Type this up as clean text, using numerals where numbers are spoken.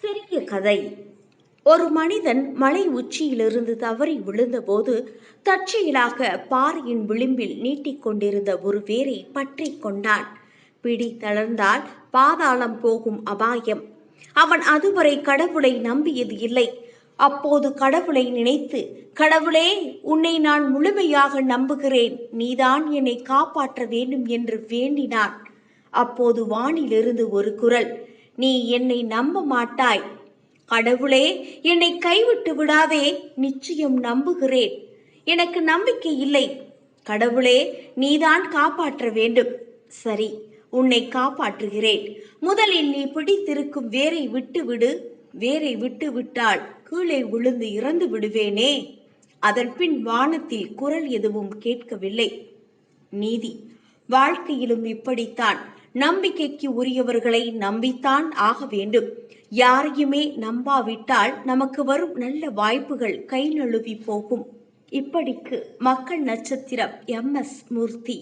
சிறிய கதை. ஒரு மனிதன் மலை உச்சியிலிருந்து தவறி விழுந்தபோது தற்செயலாக பாறையின் விளிம்பில் நீட்டிக்கொண்டிருந்த ஒரு வேரை பற்றி கொண்டான். பிடி தளர்ந்தால் பாதாளம் போகும் அபாயம். அவன் அதுவரை கடவுளை நம்பியது இல்லை. அப்போது கடவுளை நினைத்து, கடவுளே, உன்னை நான் முழுமையாக நம்புகிறேன், நீதான் என்னை காப்பாற்ற வேண்டும் என்று வேண்டினான். அப்போது வானிலிருந்து ஒரு குரல், நீ என்னை நம்ப மாட்டாய். கடவுளே, என்னை கைவிட்டு விடாதே, நிச்சயம் நம்புகிறேன். எனக்கு நம்பிக்கை இல்லை. கடவுளே, நீதான் காப்பாற்ற வேண்டும். சரி, உன்னை காப்பாற்றுகிறேன். முதலில் நீ பிடித்திருக்கும் வேரை விட்டுவிடு. வேரை விட்டுவிட்டால் கீழே விழுந்து இறந்து விடுவேனே. அதன்பின் வானத்தில் குரல் எதுவும் கேட்கவில்லை. நீதி. வாழ்க்கையிலும் இப்படித்தான். நம்பிக்கைக்கு உரியவர்களை நம்பித்தான் ஆக வேண்டும். யாரையுமே நம்பாவிட்டால் நமக்கு வரும் நல்ல வாய்ப்புகள் கை நழுவி போகும். இப்படிக்கு மக்கள் நட்சத்திரம் MS மூர்த்தி.